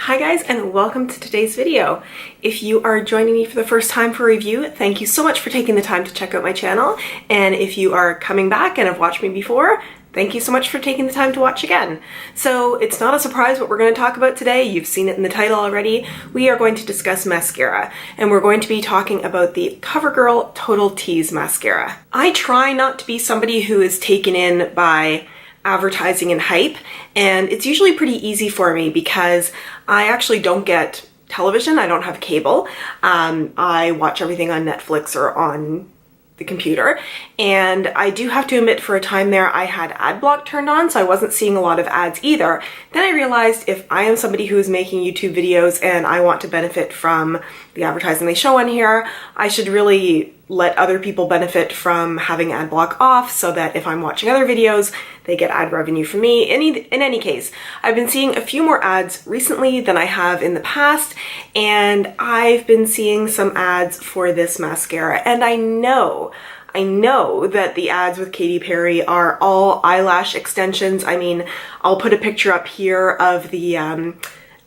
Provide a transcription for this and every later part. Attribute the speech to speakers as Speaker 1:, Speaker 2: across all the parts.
Speaker 1: Hi guys, and welcome to today's video. If you are joining me for the first time for a review, thank you so much for taking the time to check out my channel. And if you are coming back and have watched me before, thank you so much for taking the time to watch again. So it's not a surprise what we're going to talk about today. You've seen it in the title already. We are going to discuss mascara, and we're going to be talking about the CoverGirl Total Tease Mascara. I try not to be somebody who is taken in by advertising and hype, and it's usually pretty easy for me because I actually don't get television. I don't have cable. I watch everything on Netflix or on the computer, and I do have to admit for a time there I had ad block turned on, so I wasn't seeing a lot of ads either. Then I realized if I am somebody who is making YouTube videos and I want to benefit from the advertising they show on here, I should really let other people benefit from having ad block off so that if I'm watching other videos, they get ad revenue from me. In any case, I've been seeing a few more ads recently than I have in the past, and I've been seeing some ads for this mascara, and I know that the ads with Katy Perry are all eyelash extensions. I mean, I'll put a picture up here of the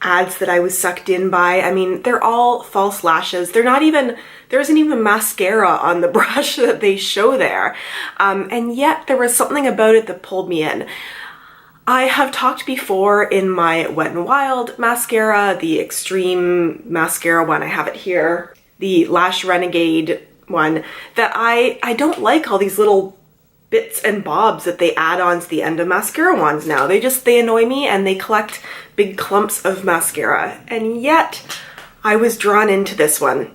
Speaker 1: ads that I was sucked in by. I mean, they're all false lashes. There isn't even mascara on the brush that they show there. And yet there was something about it that pulled me in. I have talked before in my Wet n Wild mascara, the Extreme mascara one, I have it here, the Lash Renegade one, that I don't like all these little bits and bobs that they add on to the end of mascara wands now. They annoy me, and they collect big clumps of mascara. And yet I was drawn into this one.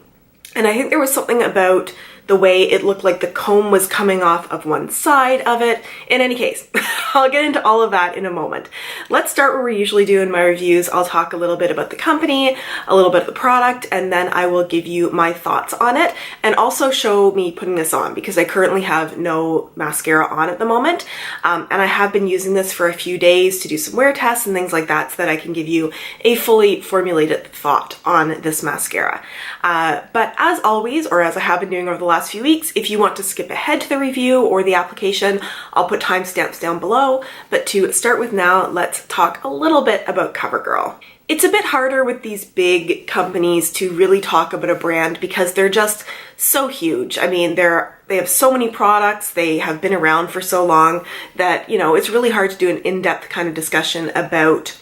Speaker 1: And I think there was something about the way it looked like the comb was coming off of one side of it. In any case, I'll get into all of that in a moment. Let's start where we usually do in my reviews. I'll talk a little bit about the company, a little bit of the product, and then I will give you my thoughts on it, and also show me putting this on because I currently have no mascara on at the moment. And I have been using this for a few days to do some wear tests and things like that so that I can give you a fully formulated thought on this mascara. But as always, or as I have been doing over the last few weeks, if you want to skip ahead to the review or the application, I'll put timestamps down below. But to start with now, let's talk a little bit about CoverGirl. It's a bit harder with these big companies to really talk about a brand because they're just so huge. I mean, they have so many products, they have been around for so long that, you know, it's really hard to do an in-depth kind of discussion about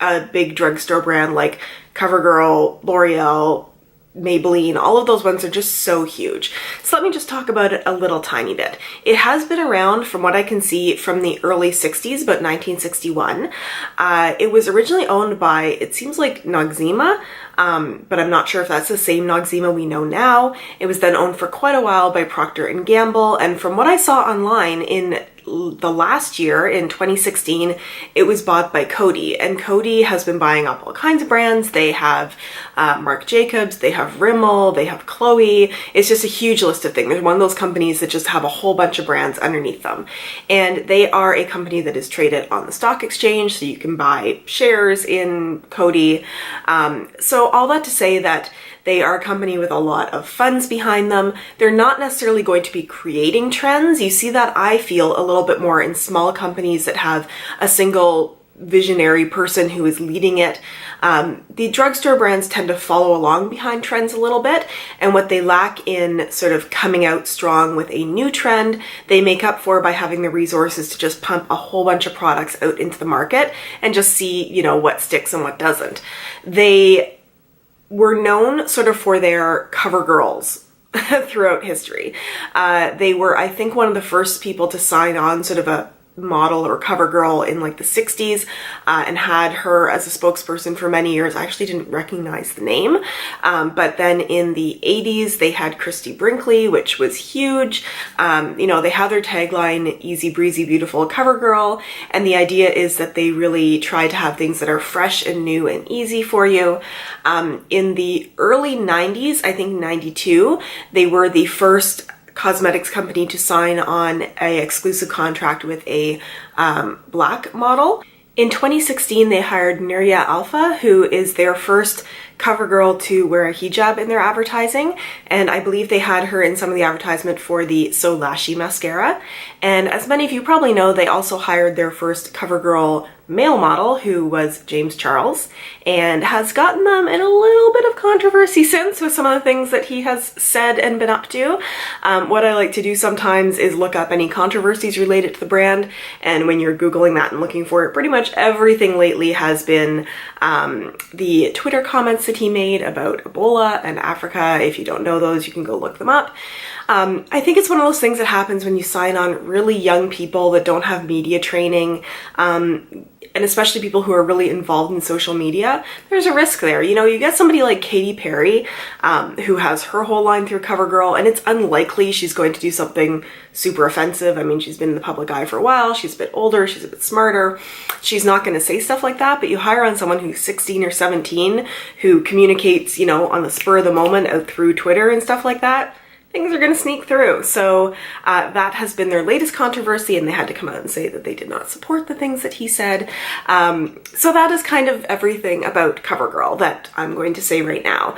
Speaker 1: a big drugstore brand like CoverGirl, L'Oreal, Maybelline. All of those ones are just so huge. So let me just talk about it a little tiny bit. It has been around, from what I can see, from the early 60s, about 1961. It was originally owned by, it seems like Noxzema, but I'm not sure if that's the same Noxzema we know now. It was then owned for quite a while by Procter & Gamble, and from what I saw online in the last year, in 2016, it was bought by Coty, and Coty has been buying up all kinds of brands. They have Marc Jacobs, they have Rimmel, they have Chloe. It's just a huge list of things. They're one of those companies that just have a whole bunch of brands underneath them, and they are a company that is traded on the stock exchange, so you can buy shares in Coty. So all that to say that they are a company with a lot of funds behind them. They're not necessarily going to be creating trends. You see that, I feel, a little bit more in small companies that have a single visionary person who is leading it. The drugstore brands tend to follow along behind trends a little bit, and what they lack in sort of coming out strong with a new trend, they make up for by having the resources to just pump a whole bunch of products out into the market and just see, you know, what sticks and what doesn't. They were known sort of for their cover girls throughout history. They were, I think, one of the first people to sign on sort of a model or cover girl in like the 60s, and had her as a spokesperson for many years. I actually didn't recognize the name, but then in the 80s they had Christy Brinkley, which was huge. You know, they have their tagline, easy breezy beautiful cover girl, and the idea is that they really try to have things that are fresh and new and easy for you. In the early 90s, I think 92, they were the first cosmetics company to sign on an exclusive contract with a black model. In 2016, they hired Nuria Alpha, who is their first cover girl to wear a hijab in their advertising, and I believe they had her in some of the advertisement for the So Lashy mascara. And as many of you probably know, they also hired their first cover girl male model, who was James Charles, and has gotten them in a little bit of controversy since with some of the things that he has said and been up to. What I like to do sometimes is look up any controversies related to the brand, and when you're Googling that and looking for it, pretty much everything lately has been the Twitter comments that he made about Ebola and Africa. If you don't know those, you can go look them up. I think it's one of those things that happens when you sign on really young people that don't have media training, and especially people who are really involved in social media. There's a risk there. You know, you get somebody like Katy Perry, who has her whole line through CoverGirl, and it's unlikely she's going to do something super offensive. I mean, she's been in the public eye for a while, she's a bit older, she's a bit smarter. She's not going to say stuff like that, but you hire on someone who's 16 or 17 who communicates, you know, on the spur of the moment out through Twitter and stuff like that, things are going to sneak through. So that has been their latest controversy, and they had to come out and say that they did not support the things that he said. So that is kind of everything about CoverGirl that I'm going to say right now.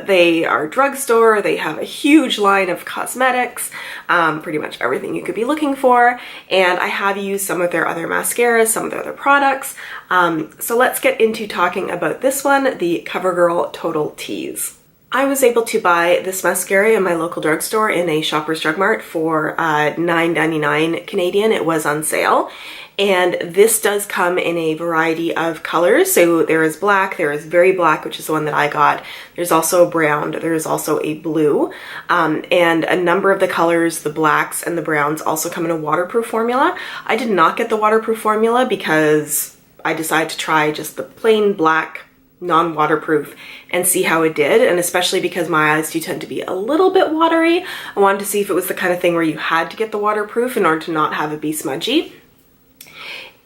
Speaker 1: They are a drugstore, they have a huge line of cosmetics, pretty much everything you could be looking for, and I have used some of their other mascaras, some of their other products. So let's get into talking about this one, the CoverGirl Total Tease. I was able to buy this mascara in my local drugstore in a Shoppers Drug Mart for $9.99 Canadian. It was on sale. And this does come in a variety of colors. So there is black, there is very black, which is the one that I got. There's also a brown, there's also a blue. And a number of the colors, the blacks and the browns, also come in a waterproof formula. I did not get the waterproof formula because I decided to try just the plain black non-waterproof and see how it did, and especially because my eyes do tend to be a little bit watery, I wanted to see if it was the kind of thing where you had to get the waterproof in order to not have it be smudgy.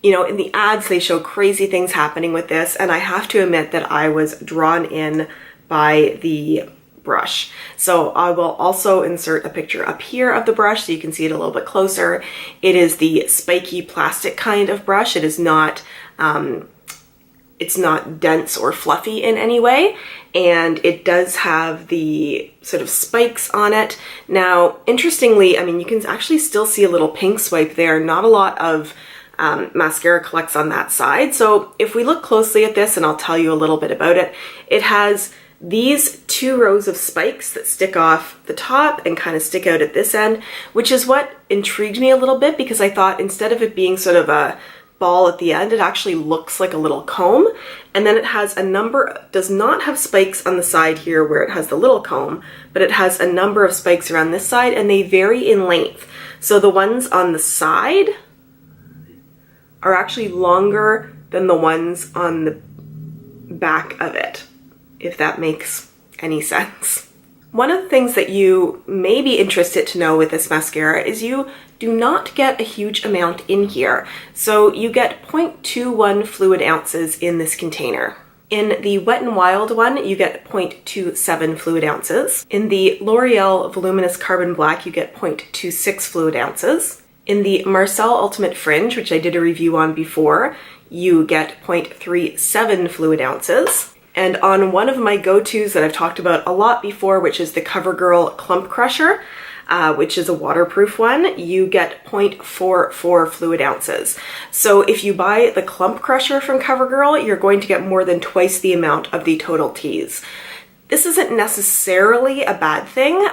Speaker 1: You know, in the ads they show crazy things happening with this, and I have to admit that I was drawn in by the brush. So I will also insert a picture up here of the brush so you can see it a little bit closer. It is the spiky plastic kind of brush. It is not it's not dense or fluffy in any way, and it does have the sort of spikes on it. Now, interestingly, I mean, you can actually still see a little pink swipe there. Not a lot of mascara collects on that side. So if we look closely at this, and I'll tell you a little bit about it, it has these two rows of spikes that stick off the top and kind of stick out at this end, which is what intrigued me a little bit, because I thought instead of it being sort of a ball at the end, it actually looks like a little comb. And then it has a number, does not have spikes on the side here where it has the little comb, but it has a number of spikes around this side, and they vary in length. So the ones on the side are actually longer than the ones on the back of it, if that makes any sense. One of the things that you may be interested to know with this mascara is you do not get a huge amount in here. So you get 0.21 fluid ounces in this container. In the Wet n Wild one, you get 0.27 fluid ounces. In the L'Oreal Voluminous Carbon Black, you get 0.26 fluid ounces. In the Marcel Ultimate Fringe, which I did a review on before, you get 0.37 fluid ounces. And on one of my go-tos that I've talked about a lot before, which is the CoverGirl Clump Crusher, which is a waterproof one, you get 0.44 fluid ounces. So if you buy the Clump Crusher from CoverGirl, you're going to get more than twice the amount of the Total Tease. This isn't necessarily a bad thing.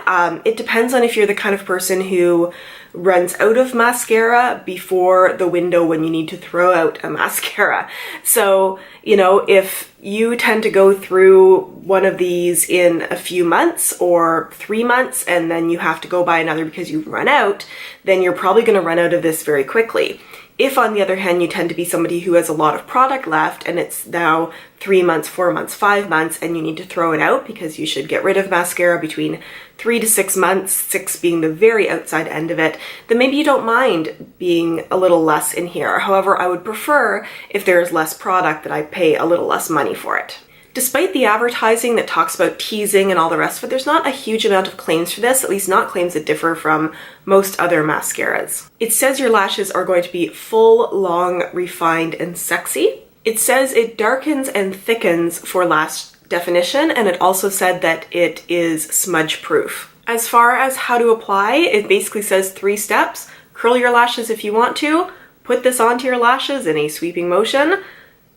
Speaker 1: It depends on if you're the kind of person who runs out of mascara before the window when you need to throw out a mascara. So, you know, if you tend to go through one of these in a few months or 3 months, and then you have to go buy another because you've run out, then you're probably going to run out of this very quickly. If, on the other hand, you tend to be somebody who has a lot of product left and it's now 3 months, 4 months, 5 months, and you need to throw it out because you should get rid of mascara between 3 to 6 months, 6 being the very outside end of it, then maybe you don't mind being a little less in here. However, I would prefer, if there's less product, that I pay a little less money for it. Despite the advertising that talks about teasing and all the rest of it, there's not a huge amount of claims for this, at least not claims that differ from most other mascaras. It says your lashes are going to be full, long, refined, and sexy. It says it darkens and thickens for lash definition, and it also said that it is smudge proof. As far as how to apply, it basically says 3 steps. Curl your lashes if you want to, put this onto your lashes in a sweeping motion,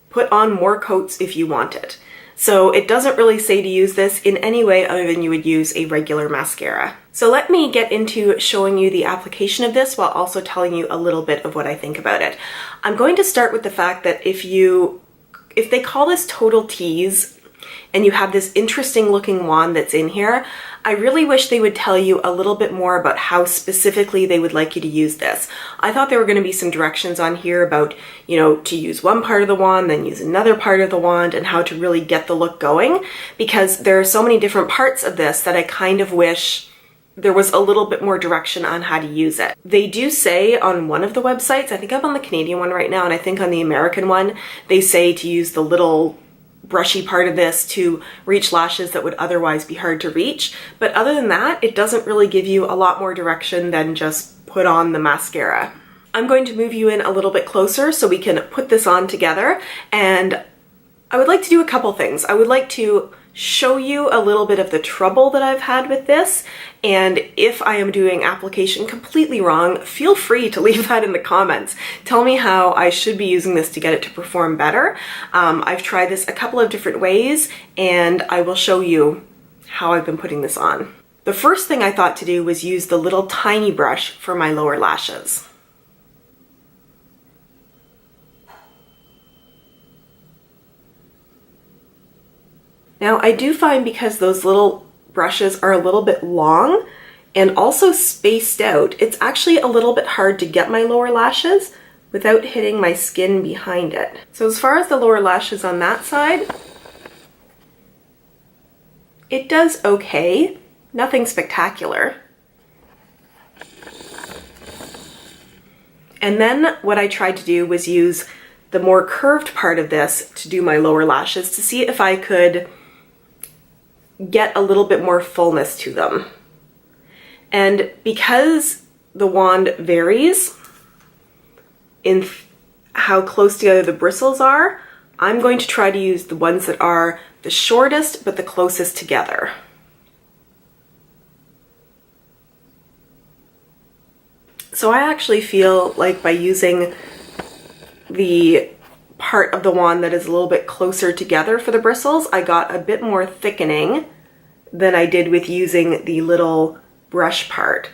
Speaker 1: put on more coats if you want it. So it doesn't really say to use this in any way other than you would use a regular mascara. So let me get into showing you the application of this while also telling you a little bit of what I think about it. I'm going to start with the fact that if they call this Total Tease and you have this interesting looking wand that's in here, I really wish they would tell you a little bit more about how specifically they would like you to use this. I thought there were going to be some directions on here about, you know, to use one part of the wand, then use another part of the wand, and how to really get the look going, because there are so many different parts of this that I kind of wish there was a little bit more direction on how to use it. They do say on one of the websites, I think I'm on the Canadian one right now, and I think on the American one, they say to use the little brushy part of this to reach lashes that would otherwise be hard to reach. But other than that, it doesn't really give you a lot more direction than just put on the mascara. I'm going to move you in a little bit closer so we can put this on together, and I would like to do a couple things. I would like to show you a little bit of the trouble that I've had with this, and if I am doing application completely wrong, feel free to leave that in the comments. Tell me how I should be using this to get it to perform better. I've tried this a couple of different ways, and I will show you how I've been putting this on. The first thing I thought to do was use the little tiny brush for my lower lashes. Now I do find, because those little brushes are a little bit long and also spaced out, it's actually a little bit hard to get my lower lashes without hitting my skin behind it. So as far as the lower lashes on that side, it does okay, nothing spectacular. And then what I tried to do was use the more curved part of this to do my lower lashes to see if I could get a little bit more fullness to them. And because the wand varies in how close together the bristles are, I'm going to try to use the ones that are the shortest but the closest together. So I actually feel like by using the part of the wand that is a little bit closer together for the bristles, I got a bit more thickening than I did with using the little brush part.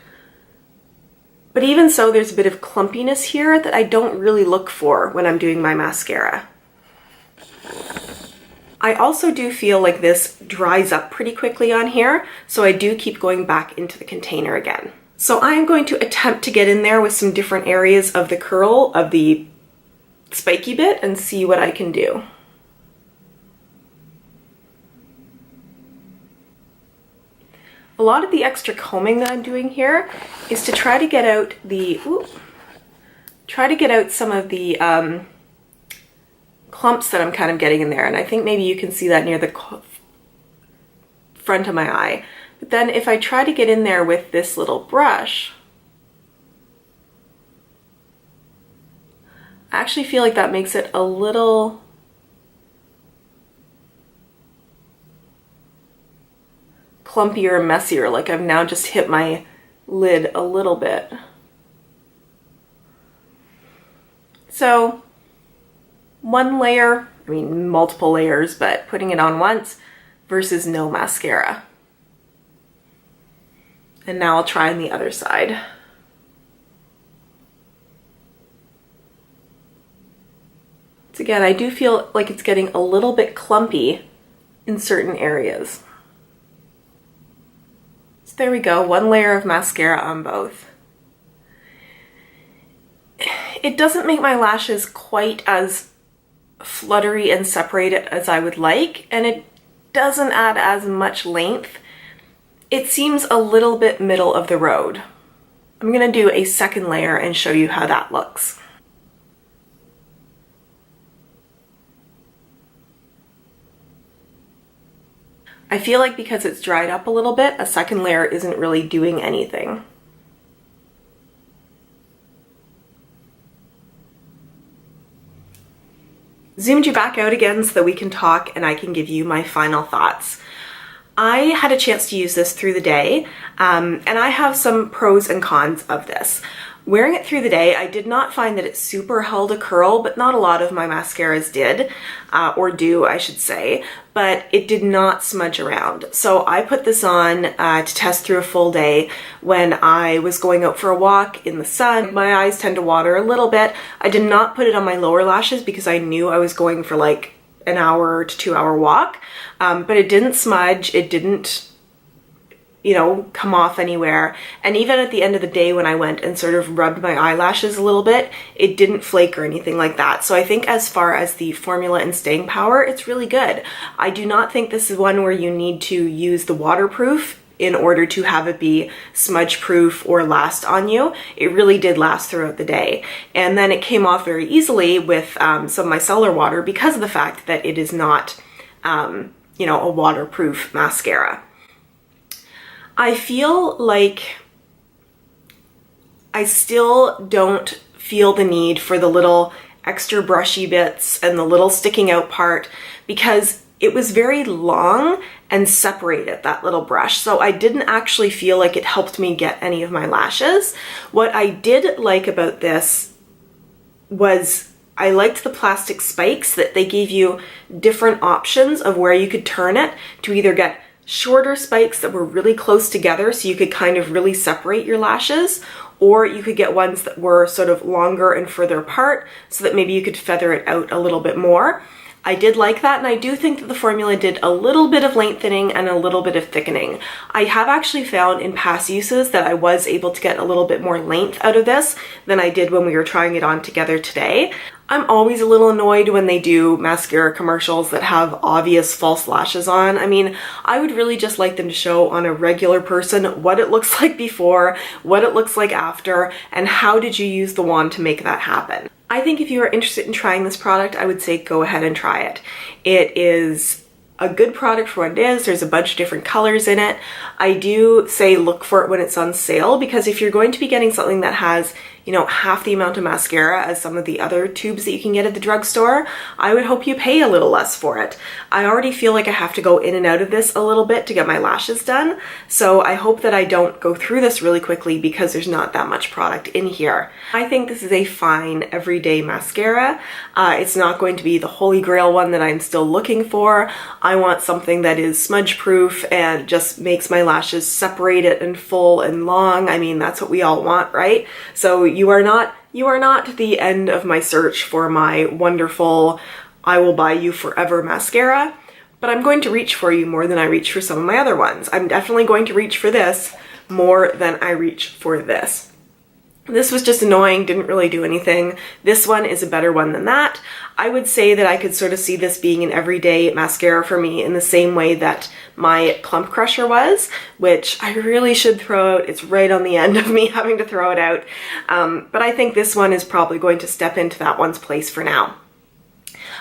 Speaker 1: But even so, there's a bit of clumpiness here that I don't really look for when I'm doing my mascara. I also do feel like this dries up pretty quickly on here, so I do keep going back into the container again. So I'm going to attempt to get in there with some different areas of the curl of the spiky bit and see what I can do. A lot of the extra combing that I'm doing here is to try to get out some of the clumps that I'm kind of getting in there, and I think maybe you can see that near the front of my eye. But then if I try to get in there with this little brush, I actually feel like that makes it a little clumpier and messier, like I've now just hit my lid a little bit. So one layer, I mean multiple layers, but putting it on once versus no mascara. And now I'll try on the other side. So again, I do feel like it's getting a little bit clumpy in certain areas. So there we go, one layer of mascara on both. It doesn't make my lashes quite as fluttery and separated as I would like, and it doesn't add as much length. It seems a little bit middle of the road. I'm gonna do a second layer and show you how that looks. I feel like because it's dried up a little bit, a second layer isn't really doing anything. Zoomed you back out again so that we can talk and I can give you my final thoughts. I had a chance to use this through the day, and I have some pros and cons of this. Wearing it through the day, I did not find that it super held a curl, but not a lot of my mascaras did, or do, I should say, but it did not smudge around. So I put this on to test through a full day when I was going out for a walk in the sun. My eyes tend to water a little bit. I did not put it on my lower lashes because I knew I was going for like an hour to 2 hour walk, but it didn't smudge, it didn't, you know, come off anywhere. And even at the end of the day when I went and sort of rubbed my eyelashes a little bit, it didn't flake or anything like that. So I think as far as the formula and staying power, it's really good. I do not think this is one where you need to use the waterproof in order to have it be smudge proof or last on you. It really did last throughout the day. And then it came off very easily with some of my cellar water because of the fact that it is not, you know, a waterproof mascara. I feel like I still don't feel the need for the little extra brushy bits and the little sticking out part because it was very long and separated, that little brush. So I didn't actually feel like it helped me get any of my lashes. What I did like about this was I liked the plastic spikes, that they gave you different options of where you could turn it to either get shorter spikes that were really close together so you could kind of really separate your lashes, or you could get ones that were sort of longer and further apart so that maybe you could feather it out a little bit more. I did like that, and I do think that the formula did a little bit of lengthening and a little bit of thickening. I have actually found in past uses that I was able to get a little bit more length out of this than I did when we were trying it on together today. I'm always a little annoyed when they do mascara commercials that have obvious false lashes on. I mean, I would really just like them to show on a regular person what it looks like before, what it looks like after, and how did you use the wand to make that happen. I think if you are interested in trying this product, I would say go ahead and try it. It is a good product for what it is. There's a bunch of different colors in it. I do say look for it when it's on sale, because if you're going to be getting something that has, you know, half the amount of mascara as some of the other tubes that you can get at the drugstore, I would hope you pay a little less for it. I already feel like I have to go in and out of this a little bit to get my lashes done, so I hope that I don't go through this really quickly because there's not that much product in here. I think this is a fine everyday mascara. It's not going to be the holy grail one that I'm still looking for. I want something that is smudge proof and just makes my lashes separated and full and long. I mean, that's what we all want, right? So you are not the end of my search for my wonderful I will buy you forever mascara, but I'm going to reach for you more than I reach for some of my other ones. I'm definitely going to reach for this more than I reach for this. This was just annoying, didn't really do anything. This one is a better one than that. I would say that I could sort of see this being an everyday mascara for me in the same way that my Clump Crusher was, which I really should throw out. It's right on the end of me having to throw it out. But I think this one is probably going to step into that one's place for now.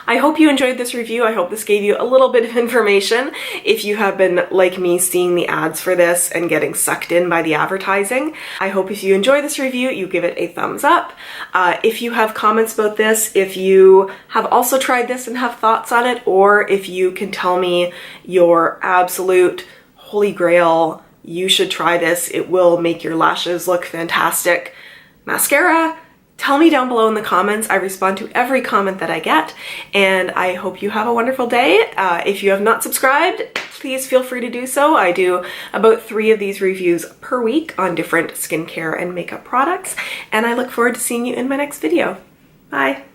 Speaker 1: I hope you enjoyed this review. I hope this gave you a little bit of information if you have been, like me, seeing the ads for this and getting sucked in by the advertising. I hope if you enjoy this review, you give it a thumbs up. If you have comments about this, if you have also tried this and have thoughts on it, or if you can tell me your absolute holy grail, you should try this, it will make your lashes look fantastic mascara, tell me down below in the comments. I respond to every comment that I get, and I hope you have a wonderful day. If you have not subscribed, please feel free to do so. I do about 3 of these reviews per week on different skincare and makeup products, and I look forward to seeing you in my next video. Bye.